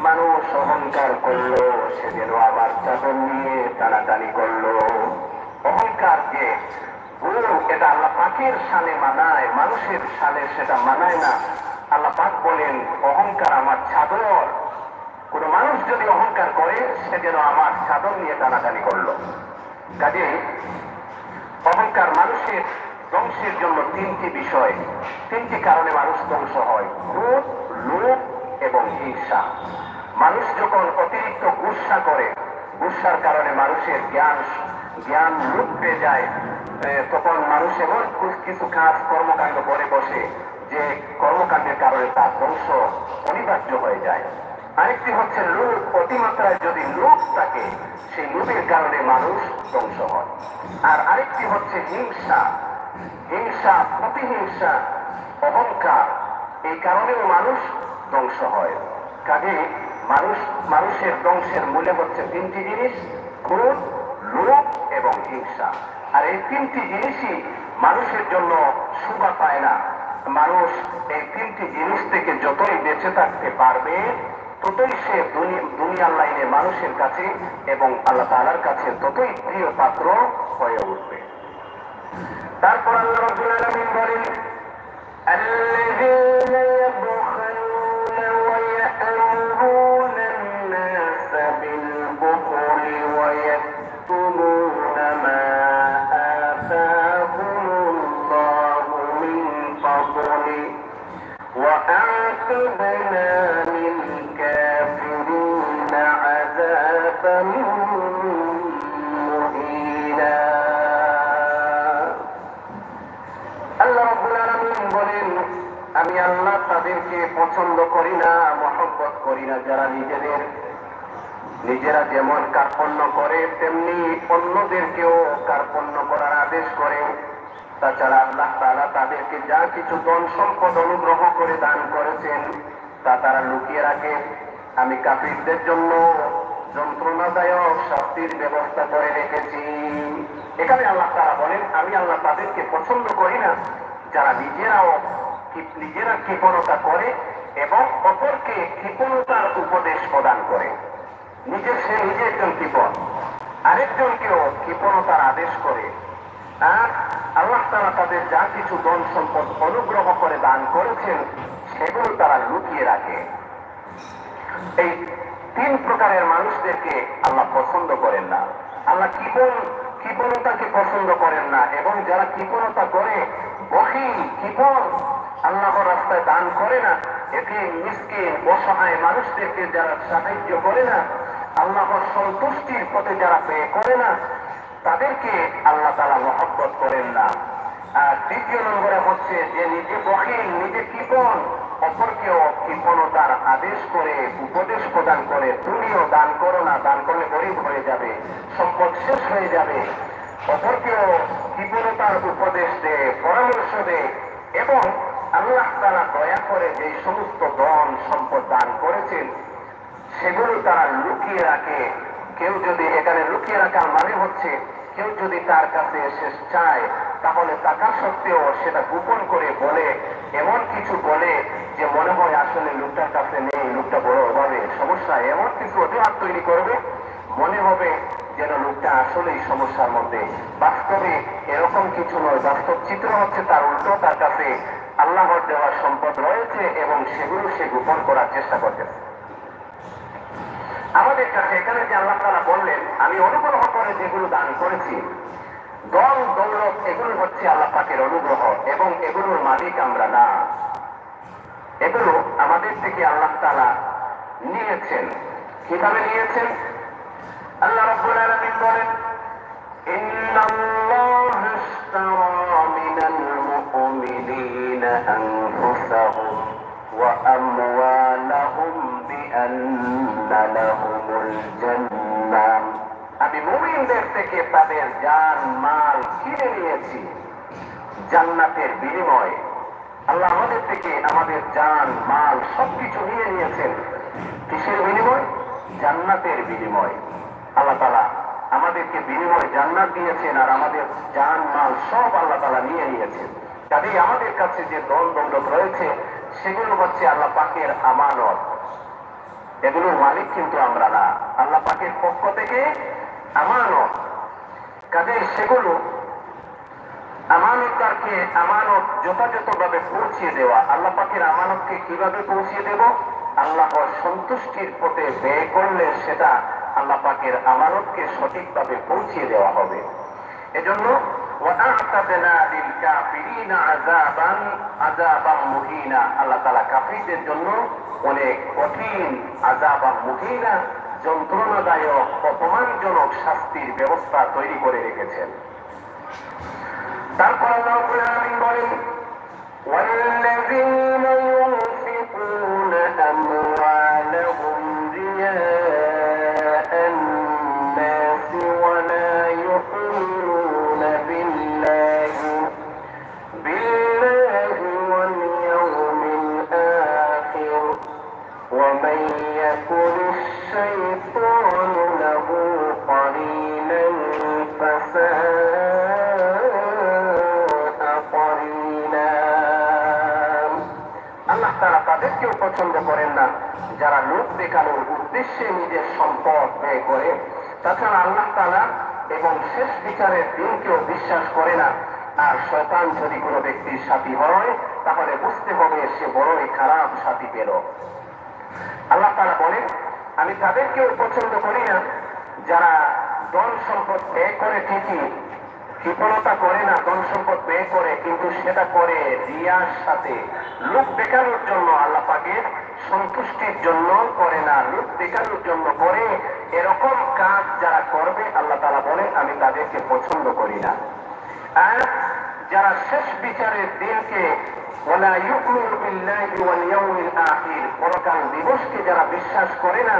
S1: মানুষ অহংকার করলো সে যেন আমার চাদর নিয়ে টানাটানি করলো। অহংকার যে এটা আল্লাহ পাকের শানে মানায়, মানুষের শানে সেটা মানায় না। আল্লাহ পাক বলেন অহংকার আমার চাদর। কোন মানুষ যদি অহংকার করে সে যেন আমার চাদর নিয়ে টানাটানি করলো। কাজে অহংকার মানুষের ধ্বংসের জন্য তিনটি কারণে মানুষ ধ্বংস হয়: ক্রোধ, লোভ এবং হিংসা। মানুষ যখন অতিরিক্ত গুসা করে, গুসার কারণে মানুষের জ্ঞান লোপ পেয়ে যায়, তখন মানুষ এমন কিছু কাজ কর্মকাণ্ড করে বসে যে কর্মকাণ্ডের কারণে তার ধ্বংস অনিবার্য হয়ে যায়। আরেকটি হচ্ছে লোভ। অতিমাত্রায় যদি লোভ থাকে সেই লোভের কারণে মানুষ ধ্বংস হয়। আর আরেকটি হচ্ছে হিংসা, প্রতিহিংসা, অহংকার, এই কারণেও মানুষ ধ্বংস হয়। কাজে মানুষের ধ্বংসের মূলে হচ্ছে তিনটি জিনিস: ক্রোধ, লোভ এবং হিংসা। আর এই তিনটি জিনিসই মানুষের জন্য শোভা পায় না। মানুষ এই তিনটি জিনিস থেকে যতই বেঁচে থাকতে পারবে ততই সে দুনিয়ার লাইনে মানুষের কাছে এবং আল্লাহ তাআলার কাছে ততই প্রিয় পাত্র হয়ে উঠবে। তারপর আল্লাহ রাব্বুল আলামিন বলেন, الذين يبخلون ويأمرون الناس بالبخل ويكتمون ما آتاهم الله من فضله وأعتدنا للكافرين عذابا مهينا। আল্লাহ রাব্বুল আলামিন বলেন, আমি আল্লাহ তাদেরকে পছন্দ করি না, মহব্বত করি না যারা নিজেরা যেমন কার্পণ্য করে তেমনি অন্যদেরকেও কার্পণ্য করার আদেশ করে। তাছাড়া আল্লাহ তাআলা তাদেরকে যা কিছু ধন সম্পদ অনুগ্রহ করে দান করেছেন তা তারা লুকিয়ে রাখে। আমি কাফিরদের জন্য যন্ত্রণাদায়ক শাস্তির ব্যবস্থা করে রেখেছি। এখানে আল্লাহ তাআলা বলেন, আমি আল্লাহ তাদেরকে পছন্দ করি না যারা নিজেরা কৃপণতা করে এবং অপরকে কৃপণতার উপদেশ প্রদান করে। সে নিজে একজন কৃপণ, আরেকজনকেও কৃপণতার আদেশ করে। আর আল্লাহ তাআলা তাদের যা কিছু ধন সম্পদ অনুগ্রহ করে দান করেছেন সেগুলো তারা লুকিয়ে রাখে। এই তিন প্রকারের মানুষদেরকে আল্লাহ পছন্দ করেন না। আল্লাহ কৃপণতাকে পছন্দ করেন না এবং যারা কৃপণতা করে, বখিল, কৃপণ, আল্লাহর রাস্তায় দান করে না, এতিম, মিসকিন, অসহায় মানুষদেরকে যারা সাহায্য করে না, আল্লাহর সন্তুষ্টির পথে যারা ব্যয় করে না, তাদেরকে আল্লাহ তাআলা মহব্বত করেন না। আর দ্বিতীয় নম্বরে হচ্ছে যে নিজে বখিল, নিজে কৃপণ, অপরকেও কৃপণতার আদেশ করে, উপদেশ প্রদান করে, তুমিও দান করো না, দান করলে গরিব হয়ে যাবে, সম্পদ শেষ হয়ে যাবে। অপরকেও কৃপণতার উপদেশ দেয়, পরামর্শ দেয় এবং আল্লাহ তাআলা দয়া করে যে সমস্ত ধন সম্পদ দান করেছেন সেগুলো তারা লুকিয়ে রাখে। কেউ যদি এখানে লুকিয়ে রাখার মানে হচ্ছে কেউ যদি তার কাছে এসে চায় তাহলে টাকা সত্ত্বেও সেটা গোপন করে বলে, এমন কিছু বলে যে মনে হয় আসলে লোকটার কাছে নেই, লোকটা বড় অভাবে সমস্যা, এমন কিছু অজুহাত তৈরি করবে, মনে হবে যেন লোকটা আসলেই সমস্যার মধ্যে। বাস্তবে এরকম কিছু নয়, বাস্তব চিত্র হচ্ছে তার উল্টো, তার কাছে আল্লাহর দেওয়া সম্পদ রয়েছে এবং সেগুলো সে গোপন করার চেষ্টা করতেছে। আমাদের কাছে এখানে যে আল্লাহ তাআলা বললেন, আমি অনুগ্রহ করে যেগুলো দান করেছি, ধন দৌলত, এগুলো হচ্ছে আল্লাহ পাকের অনুগ্রহ এবং এগুলোর মালিক আমরা না। এগুলো আমাদের থেকে আল্লাহ তাআলা নিয়েছেন। কিভাবে নিয়েছেন? আল্লাহ রাব্বুল আলামিন বলেন, ইন্নাল্লাহা ইশতারা মিনাল মুমিনিনা আনফুসাহুম ওয়া আমওয়ালাহুম বিআন্না লাহুমুল জান্নাহ। আমি মুমিনদের থেকে তাদের জান মাল কিনে নিয়েছি জান্নাতের বিনিময়ে। আল্লাহ আমাদের থেকে আমাদের জান মাল সবকিছু নিয়ে নিয়েছেন। কিসের বিনিময়? জান্নাতের বিনিময়। আল্লাহ তাআলা আমাদেরকে বিনিময় জান্নাত দিয়েছেন আর আমাদের জান মাল সব আল্লাহ তাআলা নিয়ে নিয়েছেন। কাজেই আমাদের কাছে যে ধন দৌলত রয়েছে সেগুলো হচ্ছে আল্লাহ পাকের আমানত। এগুলোর মালিক কিন্তু আমরা না, আল্লাহ পাকের পক্ষ থেকে আমানত। কাজেই সেগুলো আমানতদারকে আমানত যথাযথভাবে পৌঁছিয়ে দেওয়া। আল্লাহ পাকের আমানতকে কিভাবে পৌঁছিয়ে দেব? আল্লাহর সন্তুষ্টির পথে ব্যয় করলে সেটা আল্লাহ পাকের আমানতকে সঠিকভাবে পৌঁছিয়ে দেওয়া হবে। এজন্য ওয়া'আতাদনা লিল কাফিরিনা আযাবান মুহিনা, আল্লাহ তাআলা কাফিরদের জন্য অনেক কঠিন আযাবান মুহিনা, যন্ত্রণাদায়ক, অপমানজনক শাস্তির ব্যবস্থা তৈরি করে রেখেছেন। তারপর আল্লাহ রাব্বুল আলামিন বলেন, ওয়াল্লাযীনা ইউনফিকুনা আমওয়ালাহুম রিয়াআন নাসি ওয়া লা ইউমিনুনা বিল্লাহি ওয়াল ইয়াউমিল আখির ওয়া মান ইয়াকুনিশ শাইতানু লাহু قرينا فساء قرينا। আল্লাহ তাআলা তাদেরকেও পছন্দ করেন না যারা লোক দেখানোর উদ্দেশ্যে নিজের সম্পদ ব্যয় করে, তাছাড়া আল্লাহ তাআলা এবং শেষ বিচারের দিনকেও বিশ্বাস করে না। আর শয়তান যদি কোনো ব্যক্তির সাথী হয়, তাহলে বুঝতে হবে সে বড়ই খারাপ সাথী পেল। আল্লাহ তাআলা বলেন, আমি তাদেরকেও পছন্দ করি না যারা ধন সম্পদ ব্যয় করে ঠিকই, কৃপণতা করে না, ধন সম্পদ ব্যয় করে, কিন্তু সেটা করে রিয়ার সাথে, লোক দেখানোর জন্য, আল্লাহ পাকের সন্তুষ্টির জন্য করে না, লোক দেখানোর জন্য করে। এরকম কাজ যারা করবে আল্লাহ তাআলা বলেন আমি তাদেরকে পছন্দ করি না। আর যারা শেষ বিচারের দিনকে ওয়ালা ইউমিনু বিল্লাহি ওয়াল ইয়াউমিল আখির, পরকাল দিবসকে যারা বিশ্বাস করে না,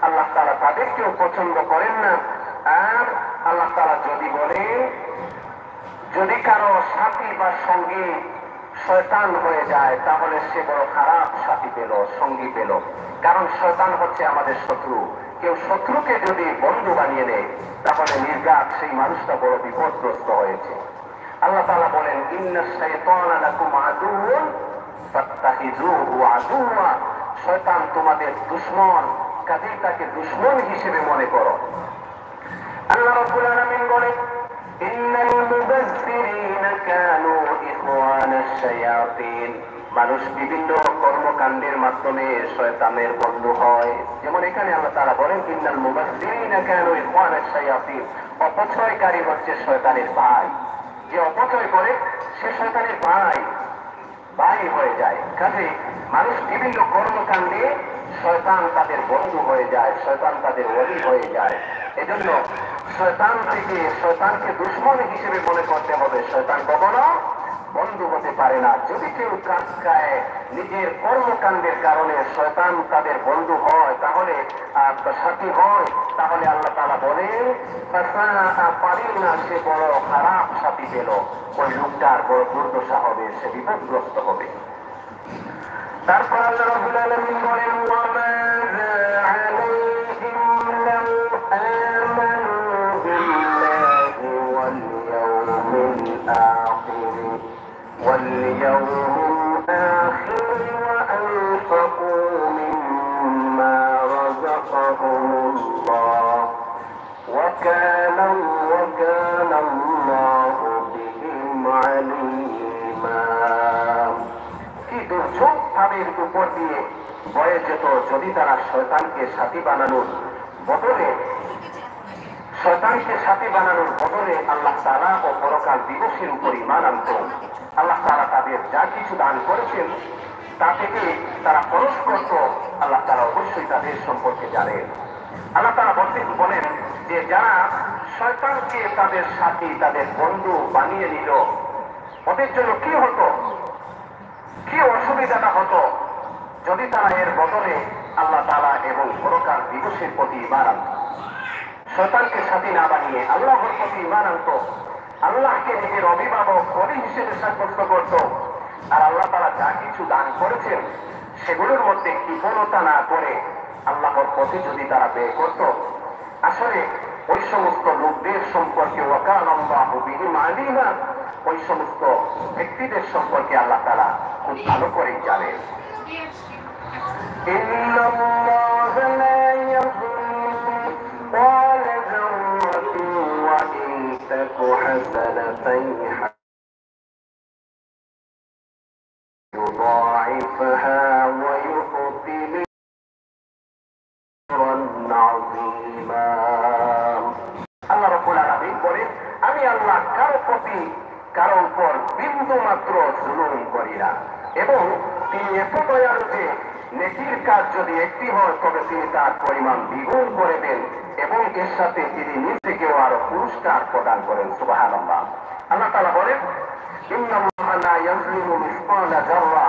S1: আল্লাহ তাআলা তাদেরকেও পছন্দ করেন না। আর আল্লাহ তাআলা যদি বলেন, যদি কারো সাথী বা সঙ্গী শয়তান হয়ে যায়, তাহলে সে বড় খারাপ সাথী পেল, সঙ্গী পেল। কারণ শয়তান হচ্ছে আমাদের শত্রু। কেউ শত্রুকে যদি বন্ধু বানিয়ে নেয়, তাহলে নির্ঘাত সেই মানুষটা বড় বিপদগ্রস্ত হয়েছে। আল্লাহ তাআলা বলেন, ইন্নাশ শাইতানা লাকুম আদুউন ফাত্তাখিযুহু আদুওয়া, শয়তান তোমাদের দুশমন, কাজেই তাকে দুশমন হিসেবে মনে করো। আল্লাহ রাব্বুল আলামিন বলেন, ইন্নাল মুবাযযিরিনা কানু ইখওয়ানাশ শায়াতিন, মানুষ বিভিন্ন কর্মকাণ্ডের মাধ্যমে শয়তানের বন্ধু হয়। যেমন এখানে আল্লাহ তাআলা বলেন, ইন্নাল মুবাযযিরিনা কানু ইখওয়ানাশ শায়াতিন, অপচয়কারী হচ্ছে শয়তানের ভাই। যে অপচয় করে সে শয়তানের ভাই হয়ে যায়। কাজে মানুষ বিভিন্ন কর্মকাণ্ডে শয়তান তাদের বন্ধু হয়ে যায়, শয়তান তাদের ওলি হয়ে যায়। এজন্য শয়তান থেকে শয়তানকে দুশমন হিসেবে মনে করতে হবে। শয়তান কখনো বন্ধু হতে পারে না। যদি কেউ কাজ খায়, নিজের কর্মকাণ্ডের কারণে শয়তান তাদের বন্ধু হয়, তাহলে সাথী হয়, তাহলে আল্লাহ তাআলা বলেন পারি না, সে বড় খারাপ সাথী পেল। ওই লোকটার বড় দুর্দশা হবে, সে বিপদগ্রস্ত হবে। তারপর আল্লাহ রাব্বুল আলামিন বলেন, ওয়ামাযা আলাইহিম লাউ আমানু বিল্লাহি ওয়াল ইয়াউমিল আখির ওয়া আনফাকু মিম্মা রাযাকাহুমুল্লাহ ওয়া কানা আল্লাহু বিহিম আলীমা। কি দুর্যোগ তাদের উপর দিয়ে বয়ে যেত যদি তারা শয়তানকে সাথী বানানোর বদলে আল্লাহ তাআলা ও পরকাল দিবসের উপর ঈমান আনত। আল্লাহ তাআলা তাদের যা কিছু দান করেছেন তা থেকে তারা পরশ করত। আল্লাহ তাআলা অবশ্যই তাদের সম্পর্কে জানেন। আল্লাহ তাআলা বলেন যে যারা শয়তানকে তাদের সাথী, তাদের বন্ধু বানিয়ে নিল, ওদের জন্য কি হতো, কি অসুবিধাটা হতো যদি তারা এর বদলে আল্লাহ তাআলা এবং পরকাল দিবসের প্রতি ঈমান আনত। শয়তানকে সাথী না বানিয়ে আল্লাহর প্রতি ঈমান আনত, আল্লাহকে নিজের অভিভাবক কবি হিসেবে সাব্যস্ত করত। আর আল্লাহ তাআলা যা কিছু দান করেছেন সেগুলোর মধ্যে কৃপণতা না করে আল্লাহর প্রতি যদি তারা ব্যয় করত, আসলে ওই সমস্ত লোকদের সম্পর্কে ওয়াকানা আল্লাহু বিহিম আলীমা, ওই সমস্ত ব্যক্তিদের সম্পর্কে আল্লাহ তাআলা খুব ভালো করেই জানেন। ইন্নাল্লাহ লা ইয়াযলিমু মিসকালা যাররাতিন ওয়া ইন তাকু হাসানাতান ইউদাইফহা ওয়া ইউ'তি আজরান আযীমা। আল্লাহ রাব্বুল আলামিন বলেন, আমি আল্লাহ কারো উপর বিন্দু মাত্র জুলুম করি না, এবং তিনি এত দয়ালু যে নেকির কাজ যদি একটি হয় তবে তিনি তার পরিমাণ দ্বিগুণ করে দেন, এবং এর সাথে তিনি নিজেকেও আরো পুরস্কার প্রদান করেন। সুবহানাল্লাহ। আল্লাহ তাআলা বলেন, ইন্নাল্লাহা লা ইয়াযলিমু মিসকালা যাররা,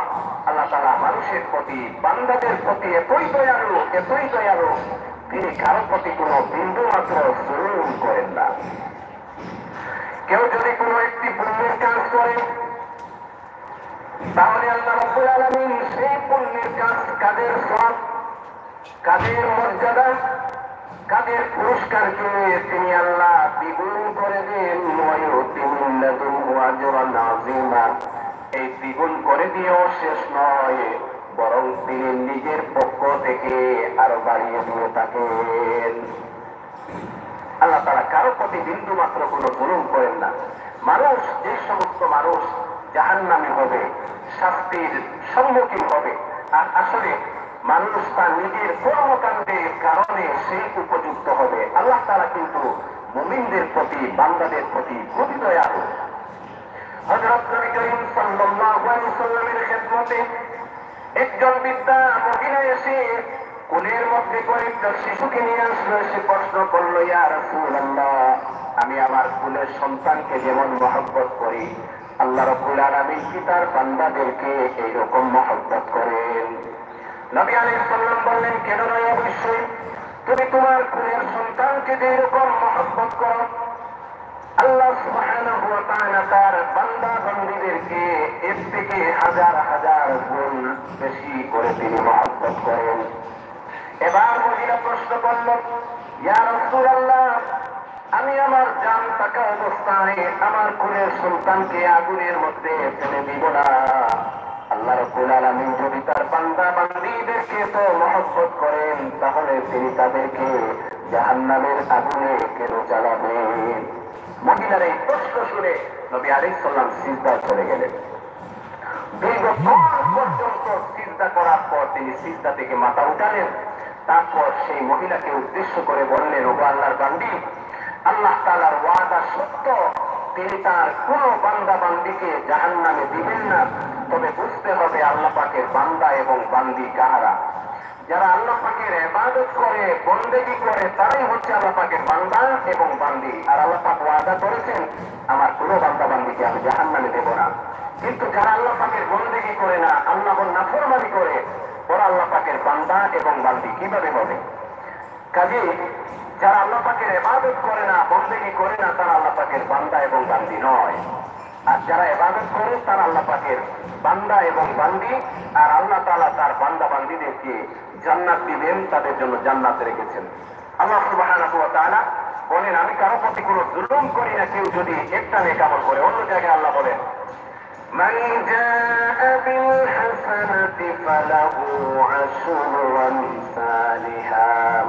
S1: আল্লাহ তাআলা মানুষের প্রতি, বান্দাদের প্রতি এতই দয়ালু, তিনি কারো প্রতি কোনো বিন্দু মাত্র জুলুম করেন না। কেউ যদি কোনো একটি পুণ্যের কাজ করে, তাহলে আল্লাহ রাব্বুল আলামিন সেই পুণ্যের কাজের সওয়াব, কাজের মর্যাদা, কাজের পুরস্কারকে তিনি আল্লাহ দ্বিগুণ করে দেন। ওয়া ইউ'তি মিন লাদুনহু আজরান আযীমা, এই দ্বিগুণ করে দিয়েও শেষ নয়, বরং তিনি নিজের পক্ষ থেকে আরো বাড়িয়ে দিয়ে থাকেন। আল্লাহ তাআলা কারো প্রতি বিন্দু মাত্র কোনো জুলুম করেন না। মানুষ, যে সমস্ত মানুষ জাহান্নামী হবে, শাস্তির সম্মুখীন হবে, আর আসলে মানুষ তার নিজের কর্মকাণ্ডের কারণে সেই উপযুক্ত হবে। আল্লাহ তাআলা কিন্তু মুমিনদের প্রতি, বান্দাদের প্রতি খুবই দয়ালু। হযরত নবী করিম সাল্লাল্লাহু আলাইহি ওয়াসাল্লামের খেদমতে একজন বৃদ্ধা মহিলা এসে কোলের মধ্যে করে একটা শিশুকে নিয়ে আসলো। এসে প্রশ্ন করলো, ইয়া রাসূলুল্লাহ, আমি আমার কুলের সন্তানকে যেমন মহব্বত করি, আল্লাহ রাব্বুল আলামিন কি তার বান্দাদেরকে এইরকম মহব্বত করেন? নবী আলাইহিস সালাম বললেন, কেন নয়, অবশ্যই। তুমি তোমার কুলের সন্তানকে যে এরকম মহব্বত করো, আল্লাহ সুবহানাহু ওয়া তাআলা তার বান্দা বান্দীদেরকে এর থেকে হাজার হাজার গুণ বেশি করে তিনি মহব্বত করেন। এবার মহিলা প্রশ্ন করল, ইয়া রাসূলুল্লাহ, আমি আমার জান থাকা অবস্থায় আমার কুলের সন্তানকে আগুনের মধ্যে ফেলে দিব না। আল্লাহ রাব্বুল আলামিন যদি তার বান্দা বান্দীদেরকে তো মহব্বত করেন, তাহলে তিনি তাদেরকে জাহান্নামের আগুনে কেন জ্বালাবেন? মহিলার এই প্রশ্ন শুনে নবী আলাইহিস সালাম সিজদা চলে গেলেন। দীর্ঘক্ষণ পর্যন্ত সিজদা করার পর তিনি সিজদা থেকে মাথা উঠালেন। তারপর সেই মহিলাকে উদ্দেশ্য করে বললেন, ওগো আল্লাহর বান্দি, আল্লাহ তাআলার ওয়াদা সত্য, তিনি তার কোন বান্দা বান্দিকে জাহান্নামে দিবেন না। তবে বুঝতে হবে আল্লাহ পাকের বান্দা এবং বান্দি কাহারা। যারা আল্লাহ পাকের ইবাদত করে, বন্দেগী করে, তারাই হচ্ছে আল্লাহ পাকের বান্দা এবং বান্দি। আর আল্লাহ পাক ওয়াদা করেছেন, আমার কোন বান্দা বান্দিকে আমি জাহান্নামে দেব না। কিন্তু যারা আল্লাহ পাকের বন্দেগী করে না, আল্লাহর নাফরমানি করে, ওরা আল্লাহ পাকের বান্দা এবং বান্দি কিভাবে হবে? কাজেই যারা আল্লাহ পাকের ইবাদত করে না, বন্দেগী করে না, তারা আল্লাহ পাকের বান্দা এবং বান্দি নয়। আর যারা ইবাদত করে তারা আল্লাহ পাকের বান্দা এবং বান্দি। আর আল্লাহ তাআলা তার বান্দা বান্দীদেরকে জান্নাত দিবেন, তাদের জন্য জান্নাত রেখেছেন। আল্লাহ সুবহানাহু ওয়া তাআলা বলেন, আমি কারো প্রতি কোনো জুলুম করি না। কেউ যদি একটা নেক আমল করে, অন্য জায়গায় আল্লাহ বলেন, মান জাআ বিল হাসানাতি ফালাহু আশরু আমসালিহা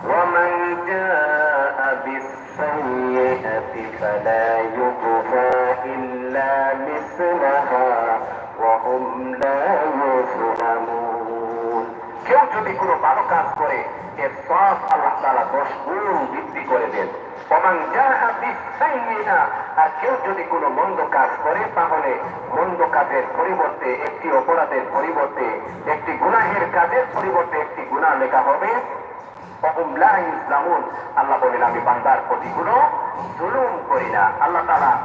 S1: ওয়া মান জাআ বিস সাইয়্যাতি ফালা ইউজা ইল্লা মিসলাহা ওয়া হুম লা ইউযলামুন। কেউ যদি কোনো ভালো কাজ করে, এর সওয়াব আল্লাহ তাআলা 10 গুণ বৃদ্ধি করে দেন। ওমান জাআ বিস-সাইয়্যিআ, আর কেউ যদি কোনো মন্দ কাজ করে, তাহলে মন্দ কাজের পরিবর্তে, একটি অপরাধের পরিবর্তে, একটি গুনাহের কাজের পরিবর্তে একটি গুনাহ লেখা হবে। ওহুম লা ইউযলামুন। আল্লাহ বলেন, আমি বান্দার প্রতি কোনো জুলুম করি না। আল্লাহ তাআলা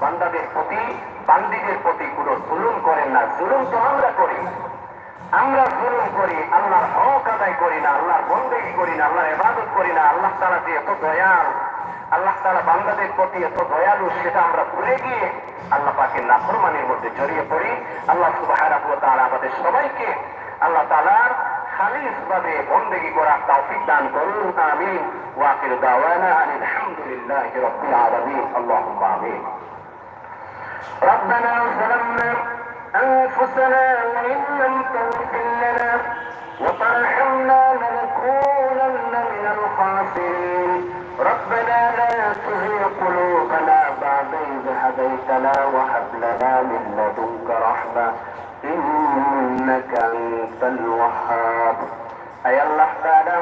S1: বান্দাদের প্রতি, বান্দীদের প্রতি কোনো জুলুম করেন না। জুলুম তো আমরা করি। আমরা জুলুম করি, আল্লাহর হক আদায় করি না, আল্লাহর বন্দেগী করি না, আল্লাহর ইবাদত করি না। আল্লাহ তাআলা যে এত দয়াল, আল্লাহ তাআলা বান্দাদের প্রতি এত দয়ালু, সেটা আমরা ভুলে গিয়ে আল্লাহ পাকের নাফরমানির মধ্যে জড়িয়ে পড়ি। আল্লাহ সুবহানাহু ওয়া তাআলা আমাদের সবাইকে আল্লাহ তাআলার খালিস ভাবে বন্দেগী করার তৌফিক দান করুন। আমিন। ওয়া আখিরু দাওয়ানা আলহামদুলিল্লাহি রাব্বিল আলামিন। আল্লাহুম্মা আমিন। ربنا ظلمنا أنفسنا وإن لم تغفر لنا وترحمنا لنكونن من الخاسرين. ربنا لا تزغ قلوبنا بعد إذ هديتنا وهب لنا من لدنك رحمة إنك أنت الوهاب. أي الله تعالى,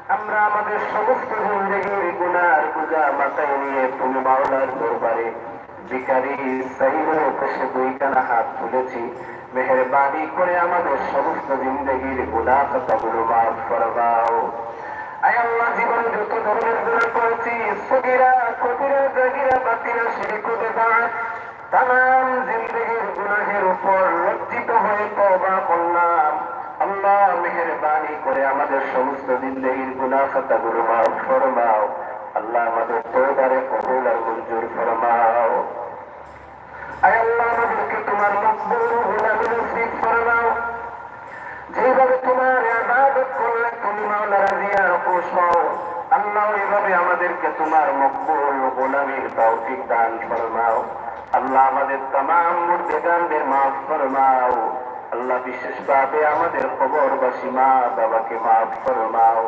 S1: আমরা আমাদের সমস্ত জিন্দেগির গুনার বোঝা মাথায় নিয়ে তুমি মাওলার দরবারে ভিখারি সাইয়ের কাছে দুইখানা হাত তুলেছি। মেহেরবানি করে আমাদের সমস্ত জিন্দেগির গুনাহ খাতাগুলো মাফ ফরমাও। আয় আল্লাহ, জীবন যত ধরনের গুনাহ করেছি, সগীরা কবিরা জাগিরা বাতিরা শিরক বিদআত, तमाम জিন্দেগির গুনাহের উপর লজ্জিত হয়ে তওবা করলাম। আল্লাহ মেহেরবানি করে আমাদের সমস্ত জিন্দেগির গুনাহ খাতাগুলো মাফ ফরমাও। আল্লাহ আমাদের তওবারে কবুল আর মঞ্জুর ফরমাও। আয় আল্লাহ, আমাদেরকে তোমার মকবুল গোলামি নসিব ফরমাও। যেভাবে তোমার ইবাদত করলে তুমি মাওলা রাজি আর খুশ হও, আল্লাহ এইভাবে আমাদেরকে তোমার মকবুল গোলামির তৌফিক দান ফরমাও। আল্লাহ আমাদের तमाम মুরতাদানদের মাফ ফরমাও। আল্লাহ বিশেষভাবে আমাদের কবরবাসী মা বাবাকে মাফ ফরমাও।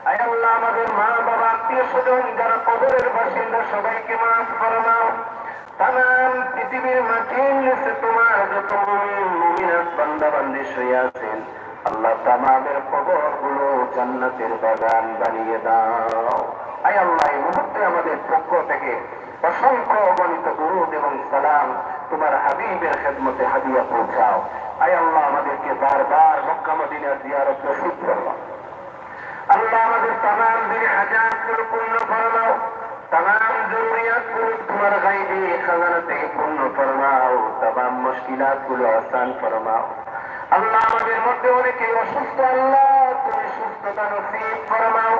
S1: আয় আল্লাহ আমাদের মা বাবা আত্মীয় স্বজন যারা কবরের বাসিন্দা সবাইকে মাফ ফরমাও। তামাম পৃথিবীর মাটির নিচে তোমার যত মুমিন মুমিনাত বান্দা বান্দি শুয়ে আছেন আল্লাহ তামামের কবরগুলো জান্নাতের বাগান বানিয়ে দাও। আয় আল্লাহ এই মুহূর্তে আমাদের পক্ষ থেকে অসংখ্য অগণিত দুরূদ এবং সালাম তোমার হাবিবের খেদমতে হাদিয়া পৌঁছাও। আয় আল্লাহ আমাদেরকে বারবার মক্কা মদিনা জিয়ারত নসিব করো। আল্লাহ আমাদের তামাম দিন হাজাতগুলো পূর্ণ ফরমাও, তামাম জরুরিয়াতগুলো তোমার গায়বী খাজানা থেকে পূর্ণ ফরমাও, তামাম মুশকিলাতগুলো আসান ফরমাও। আল্লাহ আমাদের মধ্যে অনেকে অসুস্থ, আল্লাহ তুমি সুস্থতা নসিব ফরমাও।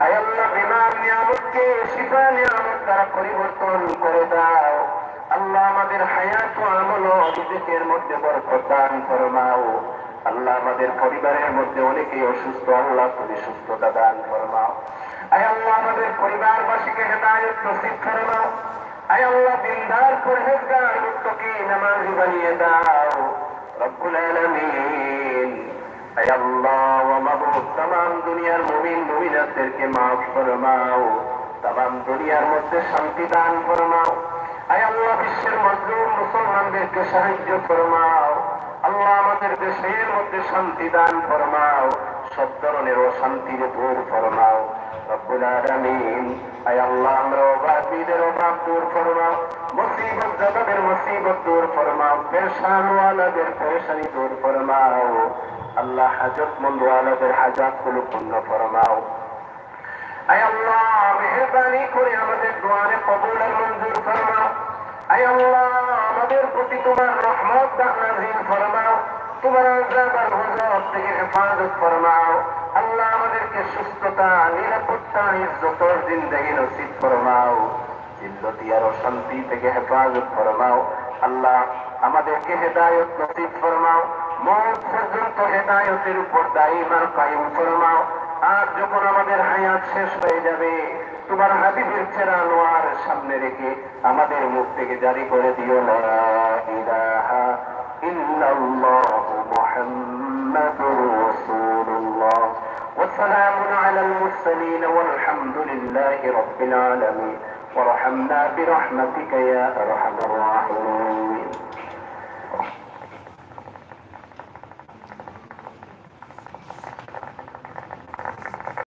S1: আয় আল্লাহ বিমার নিয়ামতকে শিফা নিয়ামত দ্বারা পরিবর্তন করে দাও। আল্লাহ আমাদের হায়াত ও আমল ও রিজিকের মধ্যে বরকত দান ফরমাও। আল্লাহ আমাদের পরিবারের মধ্যে অনেকেই অসুস্থ, আল্লাহ তুমি সুস্থতা দান ফরমাও। আয় আল্লাহ আমাদের পরিবারবাসীকে হেদায়েত নসিব ফরমাও। আয় আল্লাহ দিনদার পরহেজগার মুত্তাকি নামাজি বানিয়ে দাও রব্বুল আলামিন। আয় আল্লাহ ওয়া মাবুদ তামাম দুনিয়ার মুমিন মুমিনাতদেরকে মাফ ফরমাও, তামাম দুনিয়ার মধ্যে শান্তি দান ফরমাও। আয় আল্লাহ বিশ্বের মজলুম মুসলমানদেরকে সাহায্য ফরমাও। আল্লাহ আমাদের দেশের মধ্যে শান্তি দান ফরমাও, সব ধরনের অশান্তির দূর ফরমাও রব্বুল আলামিন। আয় আল্লাহ আমরা অভাবীদের অভাব দূর ফরমাও, মুসিবত যাদের মুসিবত দূর ফরমাও, পেরেশান ওয়ালাদের পেরেশানি দূর ফরমাও। আল্লাহ হাজতমন্দ ওয়ালাদের হাজাতগুলো পূর্ণ ফরমাও। আয় আল্লাহ মেহেরবানি করে আমাদের দোয়ারে কবুলের মঞ্জুর ফরমাও। আয় আল্লাহ আমাদের প্রতি তোমার রহমত নাযিল ফরমাও, তোমার আযাব আর গজব থেকে হেফাজত ফরমাও। আল্লাহ আমাদেরকে সুস্থতা, নিরাপত্তা, ইজ্জতের জিন্দেগি নসিব ফরমাও, জিল্লতি আর অশান্তি থেকে হেফাজত ফরমাও। আল্লাহ আমাদেরকে হেদায়েত নসিব ফরমাও, মওত পর্যন্ত হেদায়েতের উপর দায়ীম আর কায়েম ফরমাও। আর যখন আমাদের হায়াত শেষ হয়ে যাবে তোমার হাবিবের চেহারা আনোয়ার সামনে রেখে আমাদের মুখ থেকে জারি করে দিও লা ইলাহা ইল্লাল্লাহু মুহাম্মাদুর রাসূলুল্লাহ ওয়া সালামুন আলাল মুরসালিন ওয়ালহামদুলিল্লাহি রাব্বিল আলামিন ওয়া রাহমনা বিরহমাতিকা ইয়া আরহামার রাহিমিন।